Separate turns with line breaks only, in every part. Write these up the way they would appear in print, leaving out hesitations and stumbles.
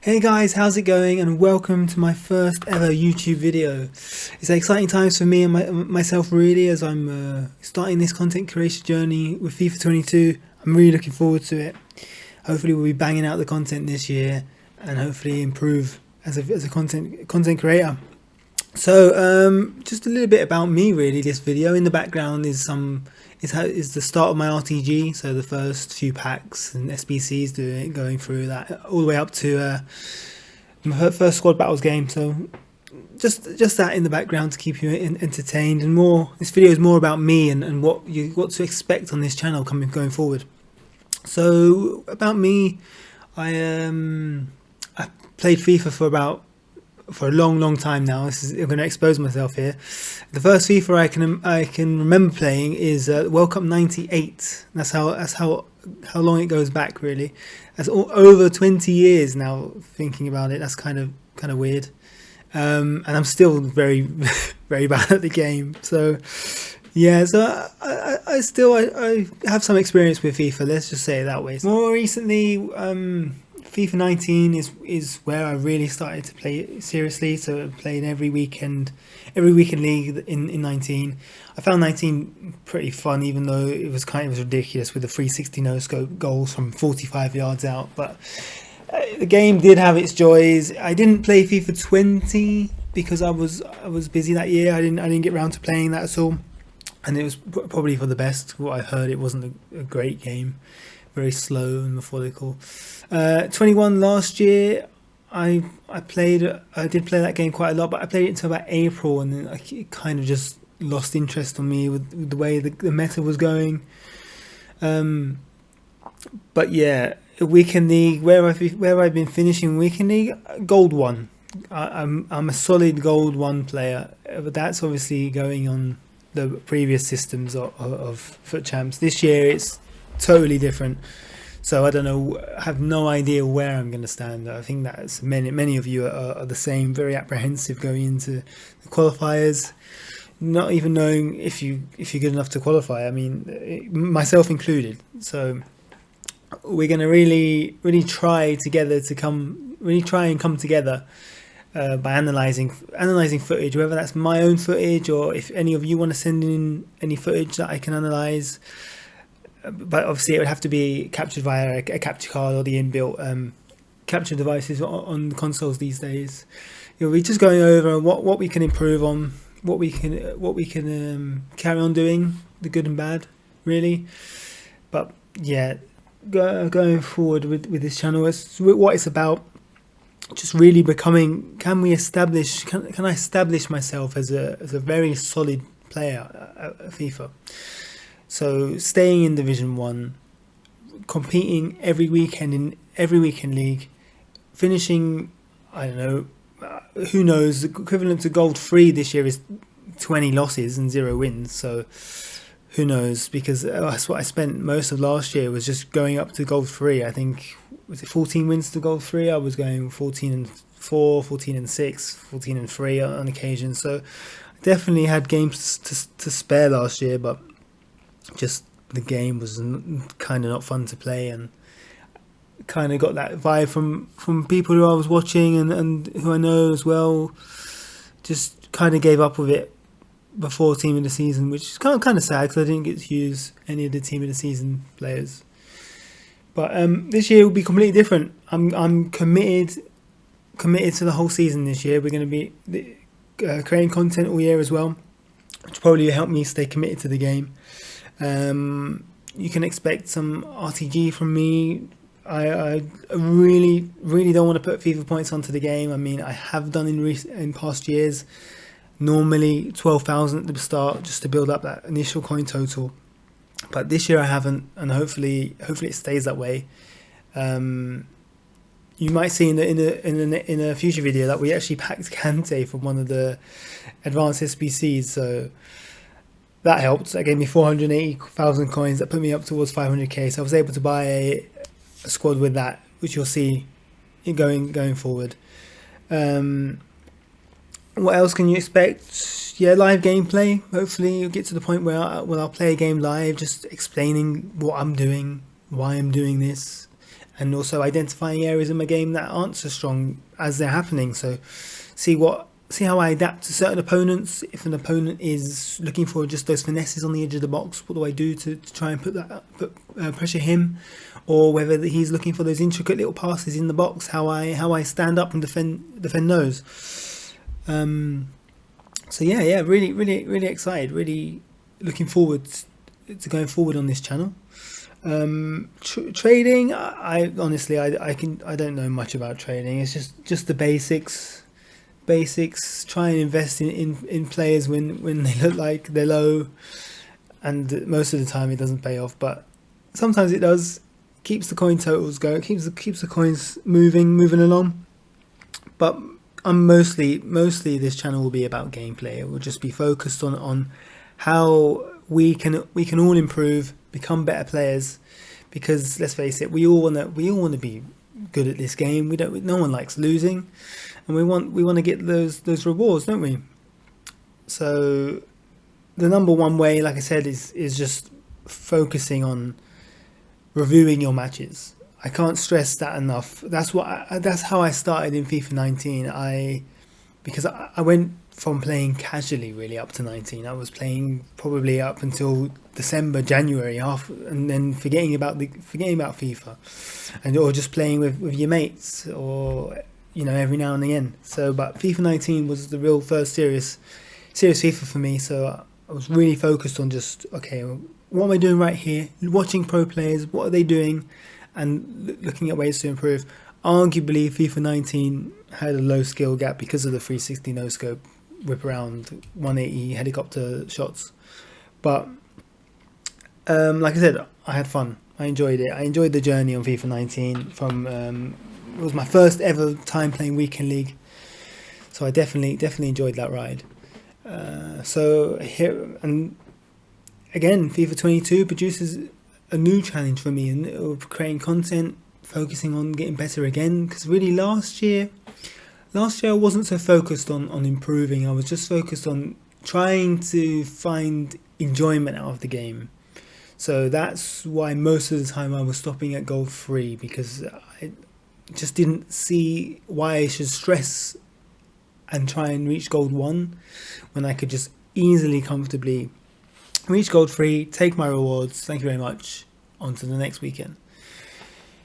Hey guys, how's it going? And welcome to my first ever YouTube video. It's exciting times for me and myself really, as I'm starting this content creation journey with FIFA 22. I'm really looking forward to it. Hopefully we'll be banging out the content this year and hopefully improve as a content creator. So just a little bit about me really. This video in the background is the start of my RTG, so the first few packs and SBCs going through that all the way up to my first squad battles game. So just that in the background to keep you entertained, and more. This video is more about me and what to expect on this channel going forward. So about me, I played FIFA for a long time now. I'm going to expose myself here. The first FIFA I can remember playing is World Cup '98. That's how long it goes back really. That's over 20 years now. Thinking about it, that's kind of weird. And I'm still very very bad at the game. So yeah, so I have some experience with FIFA. Let's just say it that way. More recently, FIFA 19 is where I really started to play it seriously. So playing every weekend league in 19. I found 19 pretty fun, even though it was ridiculous with the 360 no scope goals from 45 yards out. But the game did have its joys. I didn't play FIFA 20 because I was busy that year. I didn't get around to playing that at all, and it was probably for the best. What I heard, it wasn't a great game. Very slow and methodical. 21 last year, I did play that game quite a lot, but I played it until about April, and then it kind of just lost interest on me with the way the meta was going. But yeah, weekend league, where I've been finishing weekend league, gold 1. I'm a solid gold 1 player, but that's obviously going on the previous systems of foot champs. This year it's totally different, so I don't know, I have no idea where I'm going to stand. I think that many of you are the same, very apprehensive going into the qualifiers, not even knowing if you're good enough to qualify. I mean, myself included. So we're going to really try and come together by analyzing footage, whether that's my own footage or if any of you want to send in any footage that I can analyze. But obviously it would have to be captured via a capture card or the inbuilt capture devices on the consoles these days. We're just going over what we can improve on, what we can carry on doing, the good and bad, really. But yeah, going forward with this channel, what it's about, just really becoming. Can I establish myself as a very solid player at FIFA? So staying in Division 1, competing every weekend in every weekend league, finishing, I don't know, who knows, the equivalent to Gold 3 this year is 20 losses and 0 wins. So who knows, because that's what I spent most of last year, was just going up to Gold 3. I think, was it 14 wins to Gold 3? I was going 14-4, 14-6, 14-3 on occasion. So I definitely had games to spare last year, but just the game was kind of not fun to play, and kind of got that vibe from people who I was watching and who I know as well. Just kind of gave up with it before team of the season, which is kind of sad because I didn't get to use any of the team of the season players. But this year will be completely different. I'm committed to the whole season this year. We're going to be creating content all year as well, which probably will help me stay committed to the game. You can expect some RTG from me. I really don't want to put FIFA points onto the game. I mean, I have done in past years, normally 12,000 at the start just to build up that initial coin total, but this year I haven't, and hopefully it stays that way. You might see in a future video that we actually packed Kante from one of the advanced SBCs, so that helped. That gave me 480,000 coins. That put me up towards 500k. So I was able to buy a squad with that, which you'll see going forward. What else can you expect? Yeah, live gameplay. Hopefully you'll get to the point where I'll play a game live, just explaining what I'm doing, why I'm doing this, and also identifying areas in my game that aren't so strong as they're happening. So see how I adapt to certain opponents. If an opponent is looking for just those finesses on the edge of the box, what do I do to try and pressure him? Or whether he's looking for those intricate little passes in the box, how I stand up and defend those. So yeah, really excited. Really looking forward to going forward on this channel. Trading, I honestly I don't know much about trading. It's just the basics. Try and invest in players when they look like they're low, and most of the time it doesn't pay off, but sometimes it does. Keeps the coin totals going, keeps the coins moving along. But I'm mostly this channel will be about gameplay. It will just be focused on how we can all improve, become better players, because let's face it, we all want to be good at this game. No one likes losing, and we want to get those rewards, don't we? So the number one way, like I said, is just focusing on reviewing your matches. I can't stress that enough. That's how I started in FIFA 19. Because I went from playing casually really up to 19. I was playing probably up until December, January, and then forgetting about FIFA, or just playing with your mates, or every now and again. So, but FIFA 19 was the real first serious FIFA for me. So I was really focused on just, okay, what am I doing right here? Watching pro players, what are they doing, and looking at ways to improve. Arguably, FIFA 19 had a low skill gap because of the 360 no scope, whip around 180 helicopter shots. But like I said, I had fun. I enjoyed it. I enjoyed the journey on FIFA 19. It was my first ever time playing Weekend League, so I definitely enjoyed that ride. So here and again, FIFA 22 produces a new challenge for me, and of creating content, focusing on getting better again. Because really, last year I wasn't so focused on improving. I was just focused on trying to find enjoyment out of the game. So that's why most of the time I was stopping at gold 3, because I just didn't see why I should stress and try and reach gold 1 when I could just easily, comfortably reach gold 3, take my rewards, thank you very much, on to the next weekend.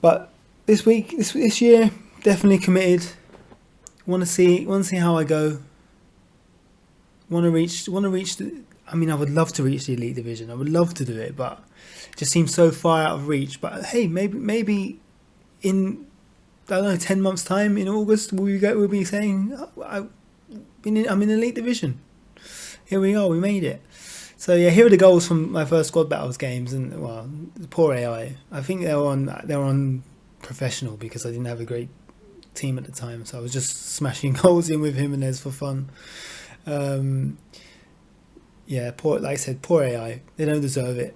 But this year, definitely committed. Want to see how I go. Want to reach. I would love to reach the Elite Division. I would love to do it, but it just seems so far out of reach. But hey, maybe in, I don't know, 10 months time in August, we'll be saying, I'm in Elite Division. Here we are. We made it. So yeah, here are the goals from my first squad battles games, and well, poor AI. I think they were on professional because I didn't have a great team at the time, so I was just smashing goals in with Jimenez for fun. Yeah, like I said, poor AI. They don't deserve it.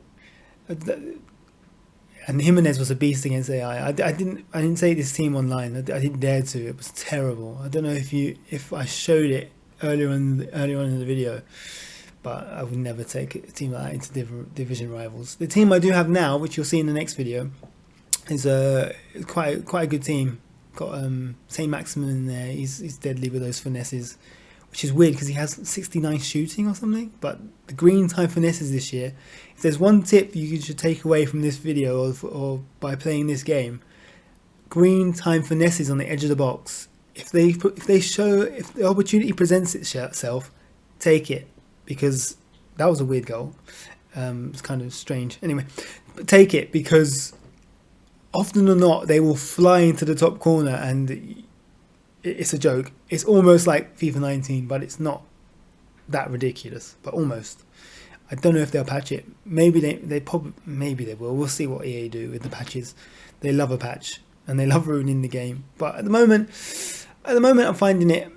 And Jimenez was a beast against AI. I didn't say this team online. I didn't dare to. It was terrible. I don't know if I showed it earlier on in the video. But I would never take a team like that into division rivals. The team I do have now, which you'll see in the next video, is quite a good team. Got Saint Maximin in there. He's deadly with those finesses, which is weird because he has 69 shooting or something. But the green time finesses this year. If there's one tip you should take away from this video or by playing this game, green time finesses on the edge of the box. If the opportunity presents itself, take it. Because that was a weird goal. It's kind of strange. Anyway, but take it, because often or not they will fly into the top corner, and it's a joke. It's almost like FIFA 19, but it's not that ridiculous. But almost. I don't know if they'll patch it. Maybe maybe they will. We'll see what EA do with the patches. They love a patch and they love ruining the game. But at the moment, I'm finding it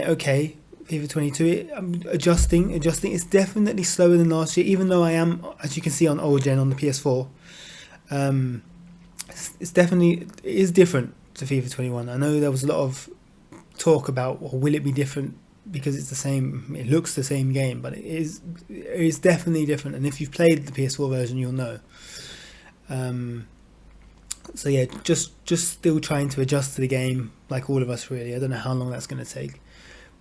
okay. FIFA 22, I'm adjusting. It's definitely slower than last year, even though I am, as you can see on old gen on the PS4. It is different to FIFA 21. I know there was a lot of talk about, well, will it be different because it's the same? It looks the same game, but it is definitely different. And if you've played the PS4 version, you'll know. So yeah, just still trying to adjust to the game, like all of us really. I don't know how long that's going to take.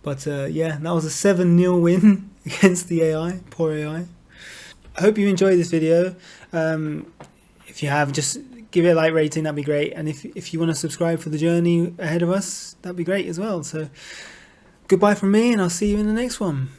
But yeah, that was a 7-0 win against the AI. Poor AI. I hope you enjoyed this video. If you have, just give it a like rating, that'd be great. And if you want to subscribe for the journey ahead of us, that'd be great as well. So goodbye from me, and I'll see you in the next one.